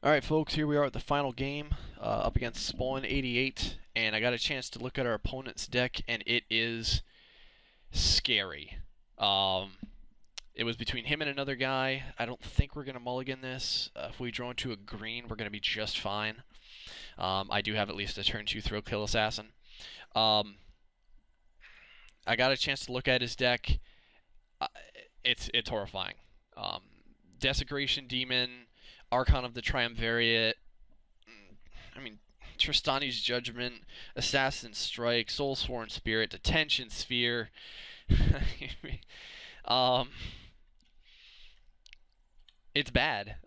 Alright folks, here we are at the final game, up against Spawn 88, and I got a chance to look at our opponent's deck, and it is scary. It was between him and another guy. I don't think we're going to mulligan this. If we draw into a green, we're going to be just fine. I do have at least a turn 2 throw kill assassin. I got a chance to look at his deck. It's horrifying. Desecration Demon, Archon of the Triumvirate, I mean, Tristani's Judgment, Assassin's Strike, Soulsworn Spirit, Detention Sphere. It's bad.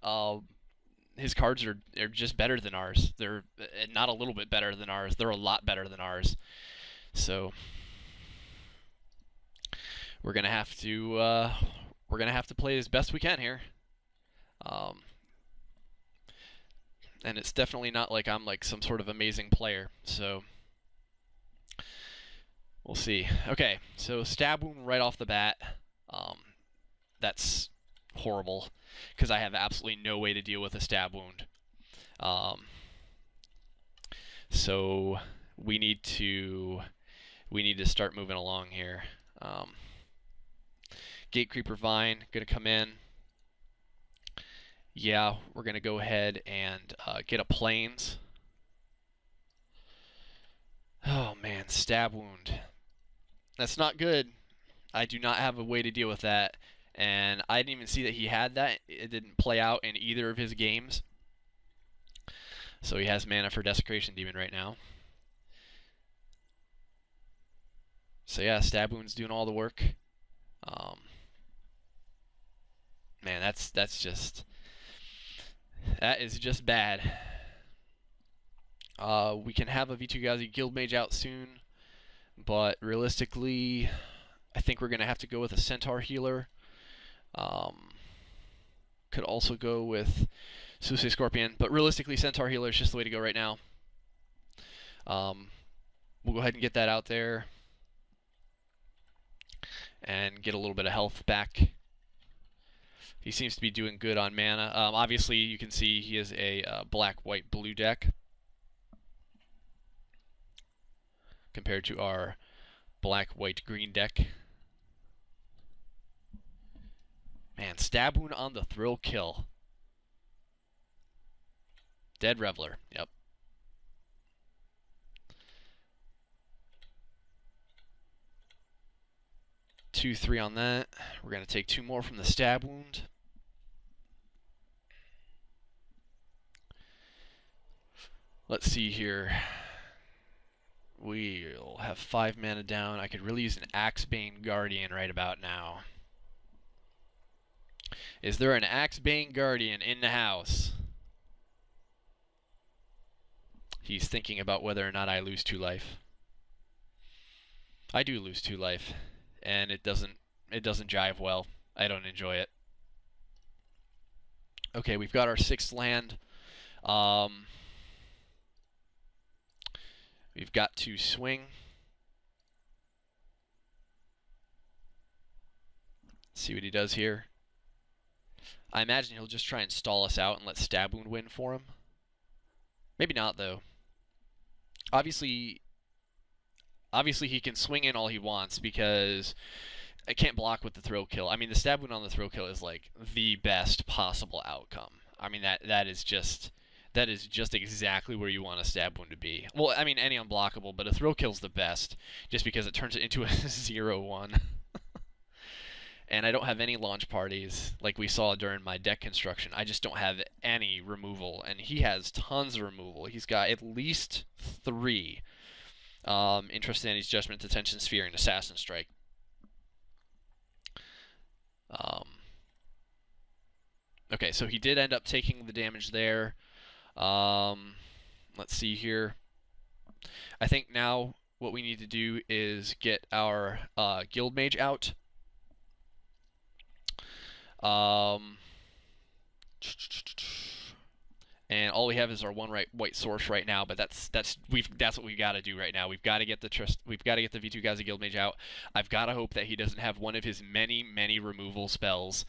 His cards are just better than ours. They're not a little bit better than ours. They're a lot better than ours. So we're gonna have to play as best we can here. And it's definitely not like I'm like some sort of amazing player, so we'll see. Okay, so stab wound right off the bat. That's horrible because I have absolutely no way to deal with a stab wound. So we need to start moving along here. Gatecreeper Vine gonna come in. Yeah, we're going to go ahead and get a Plains. Oh man, stab wound. That's not good. I do not have a way to deal with that. And I didn't even see that he had that. It didn't play out in either of his games. So he has mana for Desecration Demon right now. So yeah, stab wound's doing all the work. Man, that is just bad. We can have a V2Gazi Guildmage out soon, but realistically, I think we're going to have to go with a Centaur Healer. Could also go with Susei Scorpion, but realistically, Centaur Healer is just the way to go right now. We'll go ahead and get that out there and get a little bit of health back. He seems to be doing good on mana. Obviously, you can see he is a black, white, blue deck compared to our black, white, green deck. Man, stab wound on the thrill kill. Dead Reveler. Yep. Two, 3 on that. We're going to take 2 more from the stab wound. Let's see here. We'll have 5 mana down. I could really use an Axebane Guardian right about now. Is there an Axebane Guardian in the house? He's thinking about whether or not I lose 2 life. I do lose 2 life, and it doesn't jive well. I don't enjoy it. Okay, we've got our 6th land. We've got to swing. Let's see what he does here. I imagine he'll just try and stall us out and let stab wound win for him. Maybe not, though. Obviously he can swing in all he wants because I can't block with the throw kill. I mean, the stab wound on the throw kill is like the best possible outcome. I mean, that is just exactly where you want a stab wound to be. Well, I mean, any unblockable, but a throw kill's the best, just because it turns it into a 0-1. And I don't have any launch parties, like we saw during my deck construction. I just don't have any removal, and he has tons of removal. He's got at least 3. Interest in his Judgment, Detention Sphere, and Assassin Strike. Okay, so he did end up taking the damage there. Let's see here. I think now what we need to do is get our Guildmage out. And all we have is our 1 white source right now, but that's what we got to do right now. We've got to get the V2Gazi Guildmage out. I've got to hope that he doesn't have one of his many removal spells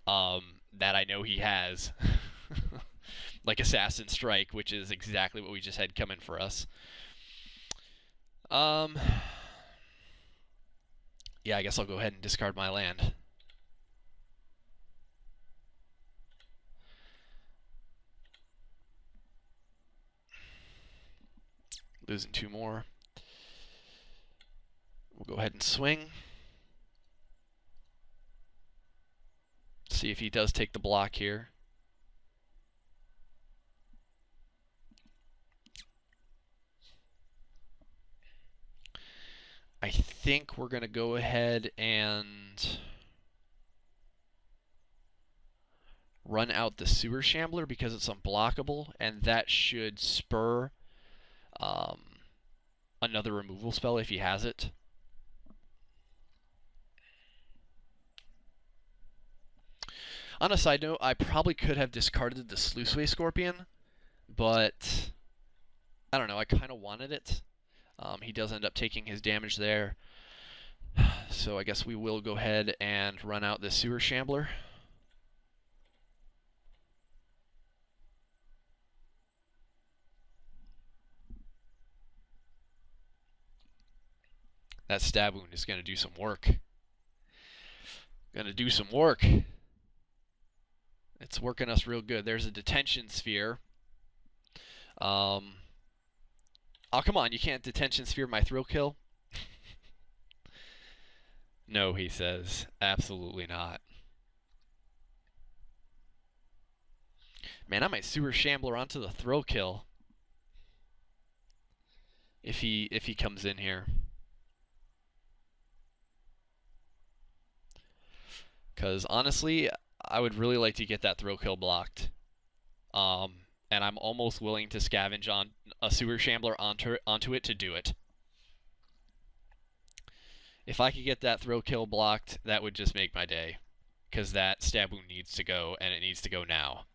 that I know he has. like Assassin Strike, which is exactly what we just had coming for us. Yeah, I guess I'll go ahead and discard my land. Losing 2 more. We'll go ahead and swing. See if he does take the block here. I think we're going to go ahead and run out the Sewer Shambler because it's unblockable, and that should spur another removal spell if he has it. On a side note, I probably could have discarded the Sluiceway Scorpion, but I don't know, I kind of wanted it. He does end up taking his damage there, so I guess we will go ahead and run out the Sewer Shambler. That stab wound is going to do some work. It's working us real good. There's a detention sphere. Oh, come on. You can't detention sphere my thrill kill? No, he says. Absolutely not. Man, I might Sewer Shambler onto the thrill kill. If he comes in here. Because honestly, I would really like to get that throw kill blocked. And I'm almost willing to scavenge on a Sewer Shambler onto it to do it. If I could get that throw kill blocked, that would just make my day. Because that stab wound needs to go, and it needs to go now.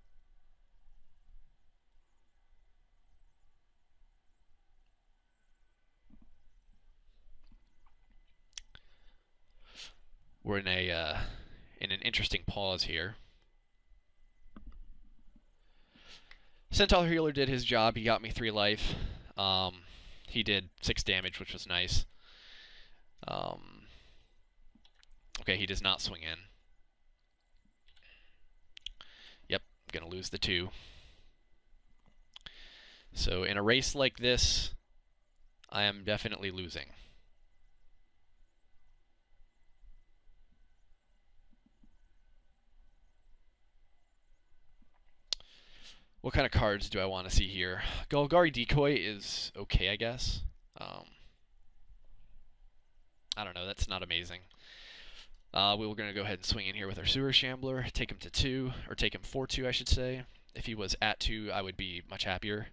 We're in an interesting pause here. Centaur Healer did his job. He got me 3 life. He did 6 damage, which was nice. Okay, he does not swing in. Yep, I'm going to lose the 2. So in a race like this, I am definitely losing. What kind of cards do I want to see here? Golgari Decoy is okay, I guess. I don't know, that's not amazing. We were going to go ahead and swing in here with our Sewer Shambler, take him to 2, or take him for 2, I should say. If he was at 2, I would be much happier.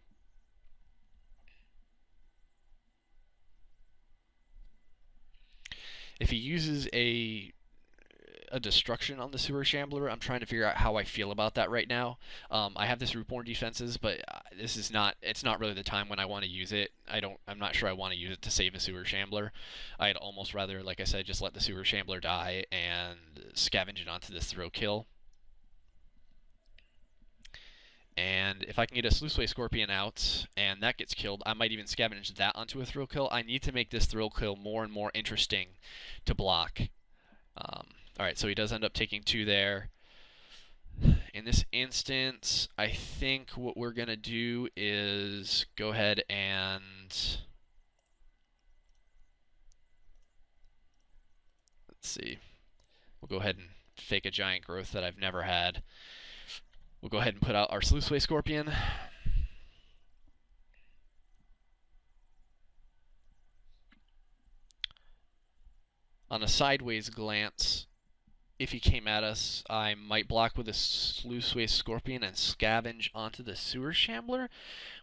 If he uses a destruction on the Sewer Shambler, I'm trying to figure out how I feel about that right now. I have this Rootborn defenses, but it's not really the time when I want to use it. I'm not sure I want to use it to save a Sewer Shambler. I'd almost rather, like I said, just let the Sewer Shambler die and scavenge it onto this throw kill. And if I can get a Sluiceway Scorpion out and that gets killed, I might even scavenge that onto a thrill kill. I need to make this thrill kill more and more interesting to block. Alright, so he does end up taking 2 there. In this instance, I think what we're going to do is go ahead and let's see. We'll go ahead and fake a giant growth that I've never had. We'll go ahead and put out our Sluiceway Scorpion. On a sideways glance, if he came at us, I might block with a Sluiceway Scorpion and scavenge onto the Sewer Shambler.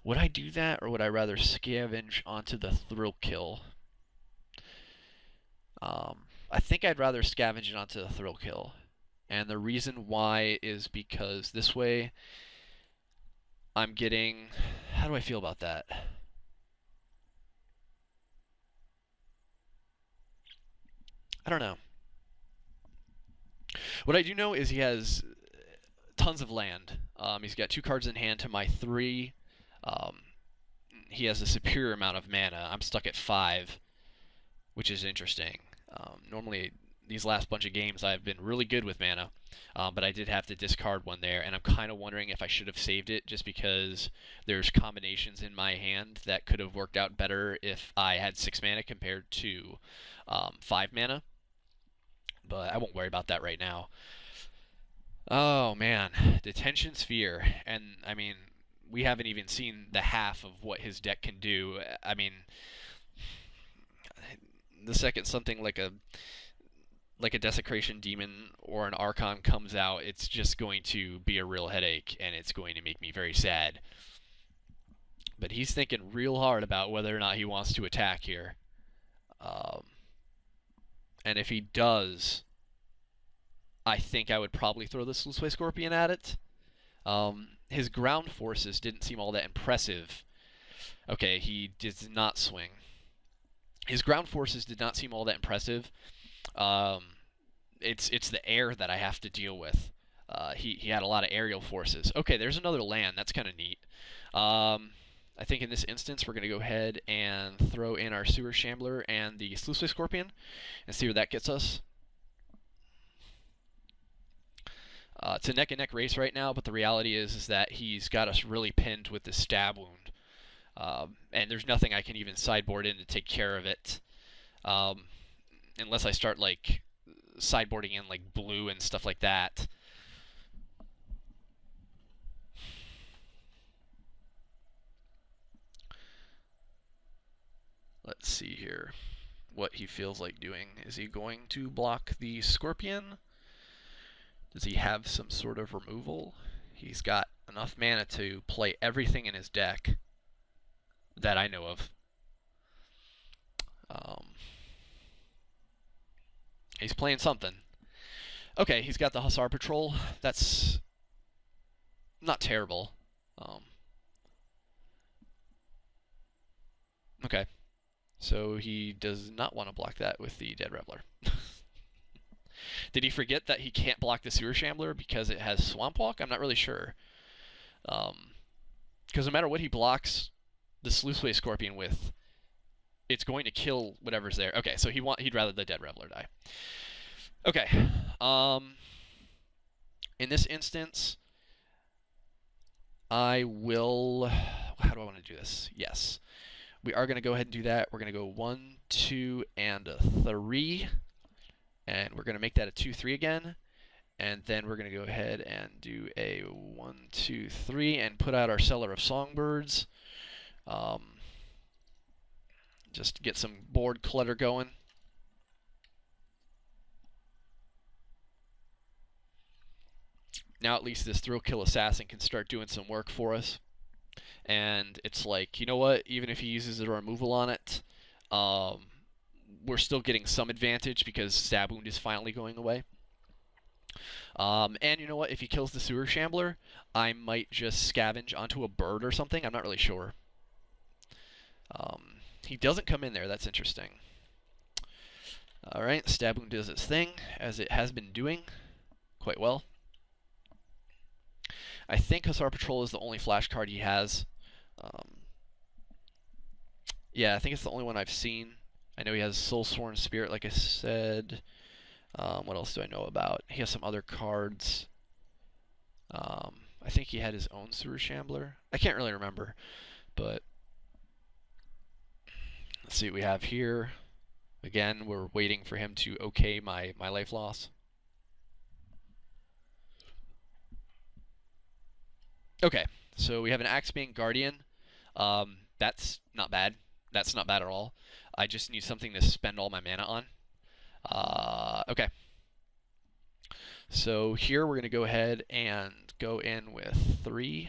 Would I do that, or would I rather scavenge onto the thrill kill? I think I'd rather scavenge it onto the thrill kill. And the reason why is because this way I'm getting... How do I feel about that? I don't know. What I do know is he has tons of land. He's got 2 cards in hand to my 3. He has a superior amount of mana. I'm stuck at 5, which is interesting. Normally, these last bunch of games, I've been really good with mana, but I did have to discard one there, and I'm kind of wondering if I should have saved it, just because there's combinations in my hand that could have worked out better if I had 6 mana compared to 5 mana. But I won't worry about that right now. Oh man, Detention Sphere, and I mean, we haven't even seen the half of what his deck can do. I mean, the second something like a Desecration Demon or an Archon comes out, it's just going to be a real headache, and it's going to make me very sad. But he's thinking real hard about whether or not he wants to attack here. And if he does, I think I would probably throw the Sluiceway Scorpion at it. His ground forces didn't seem all that impressive. Okay, he did not swing. His ground forces did not seem all that impressive. It's the air that I have to deal with. He had a lot of aerial forces. Okay, there's another land. That's kind of neat. I think in this instance we're going to go ahead and throw in our Sewer Shambler and the Sluiceway Scorpion and see where that gets us. It's a neck-and-neck race right now, but the reality is that he's got us really pinned with the Stab Wound. And there's nothing I can even sideboard in to take care of it. Unless I start, like, sideboarding in, like, blue and stuff like that. Let's see here what he feels like doing. Is he going to block the Scorpion? Does he have some sort of removal? He's got enough mana to play everything in his deck that I know of. He's playing something. Okay, he's got the Hussar Patrol. That's not terrible. Okay. So he does not want to block that with the Dead Reveler. Did he forget that he can't block the Sewer Shambler because it has Swamp Walk? I'm not really sure. Because no matter what he blocks the Sluiceway Scorpion with, it's going to kill whatever's there. Okay, so he'd rather the Dead Reveler die. Okay. In this instance, I will... How do I want to do this? Yes. We are going to go ahead and do that. We're going to go 1, 2, and a 3. And we're going to make that a 2-3 again. And then we're going to go ahead and do a 1, 2, 3 and put out our Cellar of Songbirds. Just to get some board clutter going. Now at least this Thrill Kill Assassin can start doing some work for us. And it's like, you know what? Even if he uses a removal on it, we're still getting some advantage because Stab Wound is finally going away. And you know what? If he kills the Sewer Shambler, I might just scavenge onto a bird or something. I'm not really sure. He doesn't come in there. That's interesting. Alright, Stab Wound does its thing, as it has been doing quite well. I think Hussar Patrol is the only flash card he has. Yeah, I think it's the only one I've seen. I know he has Soulsworn Spirit, like I said. What else do I know about? He has some other cards. I think he had his own Sewer Shambler. I can't really remember, but let's see what we have here. Again, we're waiting for him to okay my life loss. Okay, so we have an Axebane Guardian. That's not bad. That's not bad at all. I just need something to spend all my mana on. Okay. So here we're going to go ahead and go in with 3.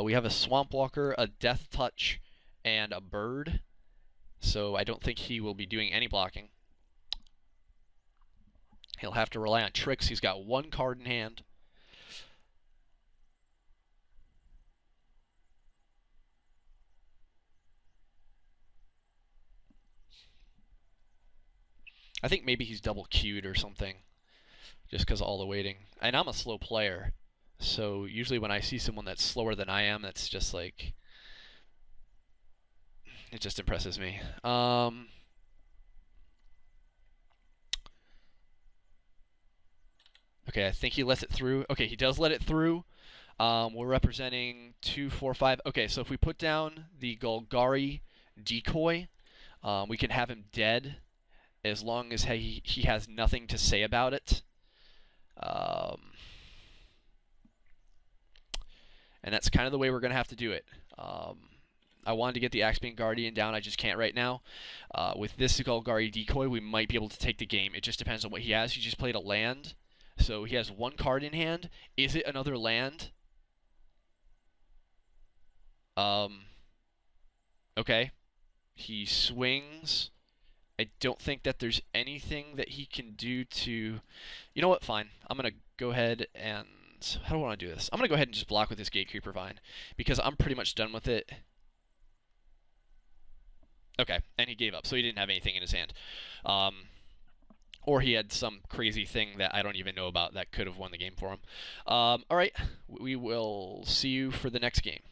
We have a Swamp Walker, a Death Touch, and a Bird. So I don't think he will be doing any blocking. He'll have to rely on tricks. He's got 1 card in hand. I think maybe he's double queued or something, just because of all the waiting. And I'm a slow player, so usually when I see someone that's slower than I am, that's just like, it just impresses me. Okay, I think he lets it through. Okay, he does let it through. We're representing 2, 4, 5. Okay, so if we put down the Golgari decoy, we can have him dead as long as he has nothing to say about it. And that's kind of the way we're going to have to do it. I wanted to get the Axebane Guardian down. I just can't right now. With this Golgari decoy, we might be able to take the game. It just depends on what he has. He just played a land. So he has one card in hand. Is it another land? Okay. He swings. I don't think that there's anything that he can do to... You know what? Fine. I'm going to go ahead and... How do I want to do this? I'm going to go ahead and just block with this Gatecreeper Vine, because I'm pretty much done with it. Okay, and he gave up, so he didn't have anything in his hand. Or he had some crazy thing that I don't even know about that could have won the game for him. Alright, we will see you for the next game.